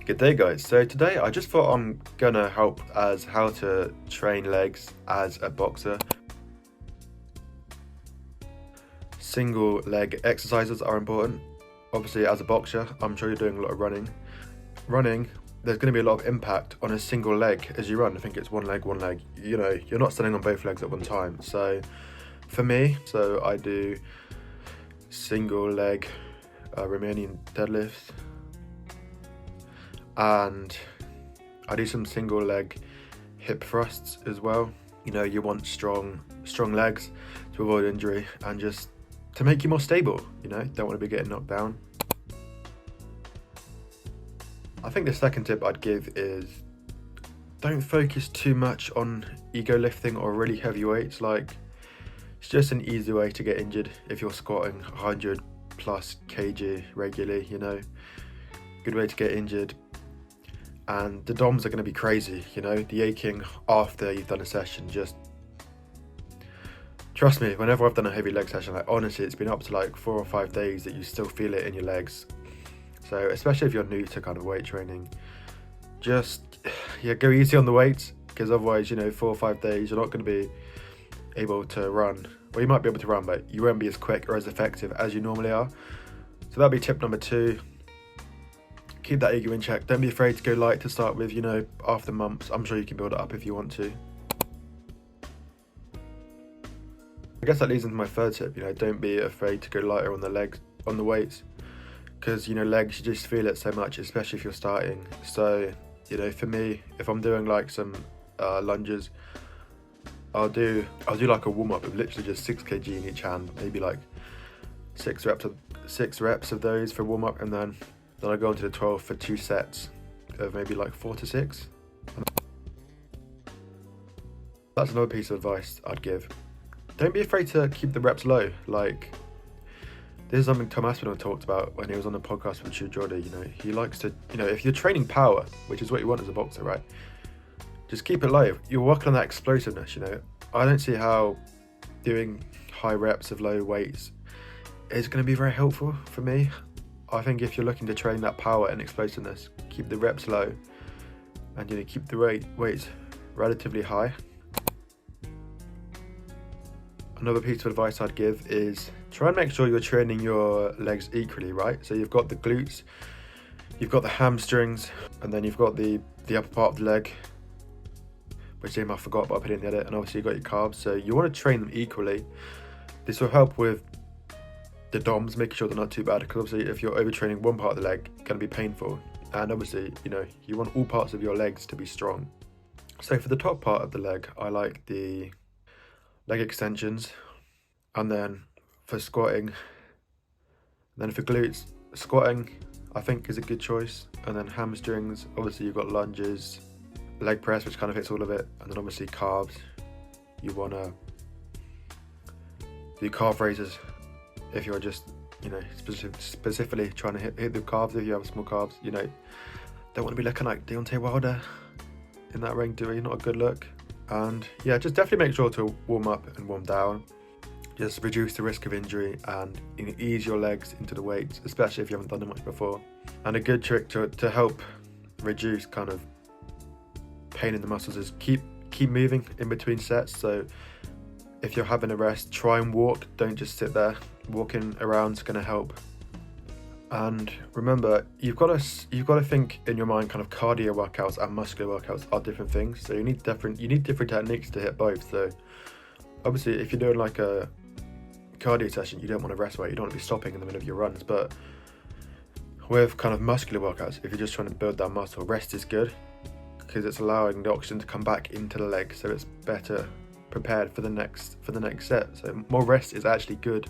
Good day, guys. So today I just thought I'm gonna help as how to train legs as a boxer. Single leg exercises are important. Obviously, as a boxer, I'm sure you're doing a lot of running. There's going to be a lot of impact on a single leg as you run. I think it's one leg, one leg. You know, you're not standing on both legs at one time. So for me, I do single leg Romanian deadlifts, and I do some single leg hip thrusts as well. You know, you want strong legs to avoid injury and just to make you more stable. You know, don't want to be getting knocked down. I think the second tip I'd give is don't focus too much on ego lifting or really heavy weights. Like, it's just an easy way to get injured if you're squatting 100 plus kg regularly, you know. Good way to get injured. And the DOMs are going to be crazy, you know, the aching after you've done a session. Just trust me, whenever I've done a heavy leg session, like honestly, it's been up to like 4 or 5 days that you still feel it in your legs. So especially if you're new to kind of weight training, just go easy on the weights, because otherwise, you know, 4 or 5 days, you're not going to be able to run. Well, you might be able to run, but you won't be as quick or as effective as you normally are. So that'll be tip number 2. Keep that ego in check. Don't be afraid to go light to start with, you know, after months. I'm sure you can build it up if you want to. I guess that leads into my third tip, you know, don't be afraid to go lighter on the legs, on the weights, because, you know, legs, you just feel it so much, especially if you're starting. So, you know, for me, if I'm doing like some lunges, I'll do like a warm-up of literally just 6 kg in each hand, maybe like 6 reps of those for warm-up, and then I go into the 12 for 2 sets of maybe like 4 to 6. That's another piece of advice I'd give. Don't be afraid to keep the reps low. Like, this is something Tom Aspinall talked about when he was on the podcast with Drew Jordy. You know, he likes to, you know, if you're training power, which is what you want as a boxer, right? Just keep it low. You're working on that explosiveness, you know. I don't see how doing high reps of low weights is going to be very helpful for me. I think if you're looking to train that power and explosiveness, keep the reps low and, you know, keep the weights relatively high. Another piece of advice I'd give is try and make sure you're training your legs equally, right? So you've got the glutes, you've got the hamstrings, and then you've got the upper part of the leg, which I forgot, but I put it in the edit, and obviously you've got your calves. So you want to train them equally. This will help with the DOMs, making sure they're not too bad, because obviously if you're overtraining one part of the leg, it's going to be painful. And obviously, you know, you want all parts of your legs to be strong. So for the top part of the leg, I like the leg extensions, and then for squatting, then for glutes, squatting I think is a good choice, and then hamstrings, obviously you've got lunges, leg press, which kind of hits all of it, and then obviously calves, you want to do calf raises if you're just, you know, specifically trying to hit the calves. If you have small calves, you know, don't want to be looking like Deontay Wilder in that ring, do you? Not a good look. And yeah, just definitely make sure to warm up and warm down. Just reduce the risk of injury and, you know, ease your legs into the weights, especially if you haven't done it much before. And a good trick to help reduce kind of pain in the muscles is keep moving in between sets. So if you're having a rest, try and walk, don't just sit there. Walking around is going to help. And remember, you've got to think in your mind, kind of cardio workouts and muscular workouts are different things. So you need different techniques to hit both. So obviously, if you're doing like a cardio session, you don't want to rest weight. You don't want to be stopping in the middle of your runs. But with kind of muscular workouts, if you're just trying to build that muscle, rest is good because it's allowing the oxygen to come back into the leg, so it's better prepared for the next set. So more rest is actually good,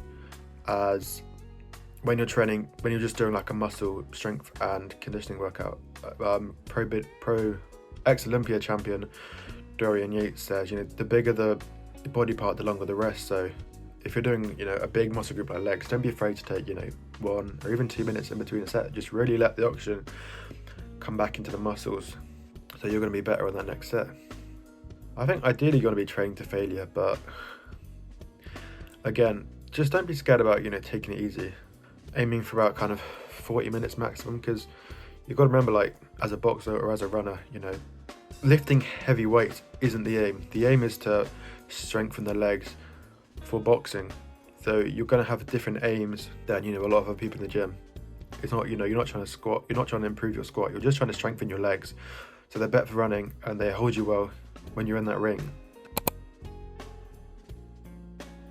as when you're training, when you're just doing like a muscle strength and conditioning workout. Pro ex-Olympia champion Dorian Yates says, you know, the bigger the body part, the longer the rest. So if you're doing, you know, a big muscle group like legs, don't be afraid to take, you know, 1 or even 2 minutes in between a set. Just really let the oxygen come back into the muscles, so you're going to be better on that next set. I think ideally you're going to be training to failure, but again, just don't be scared about, you know, taking it easy. Aiming for about kind of 40 minutes maximum, because, You've got to remember, like, as a boxer or as a runner, you know, lifting heavy weights isn't the aim. The aim is to strengthen the legs for boxing. So you're going to have different aims than, you know, a lot of other people in the gym. It's not, you know, you're not trying to squat, you're not trying to improve your squat, you're just trying to strengthen your legs. So they're better for running and they hold you well when you're in that ring.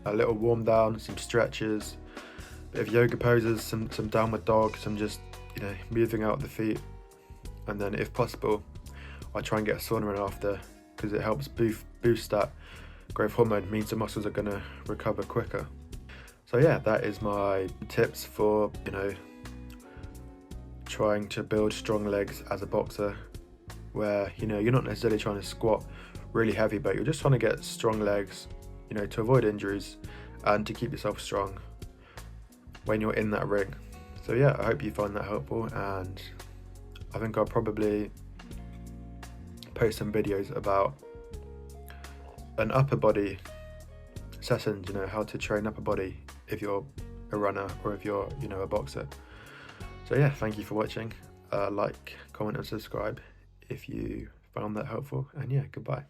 A little warm down, some stretches, bit of yoga poses, some downward dog, some just, you know, moving out the feet. And then if possible, I try and get a sauna in after, because it helps boost that growth hormone, means the muscles are going to recover quicker. So yeah, that is my tips for, you know, trying to build strong legs as a boxer, where, you know, you're not necessarily trying to squat really heavy, but you're just trying to get strong legs, you know, to avoid injuries and to keep yourself strong when you're in that ring. So yeah, I hope you find that helpful, and I think I'll probably post some videos about an upper body session, you know, how to train upper body if you're a runner or if you're, you know, a boxer. So yeah, thank you for watching. Like, comment and subscribe if you found that helpful, and yeah, goodbye.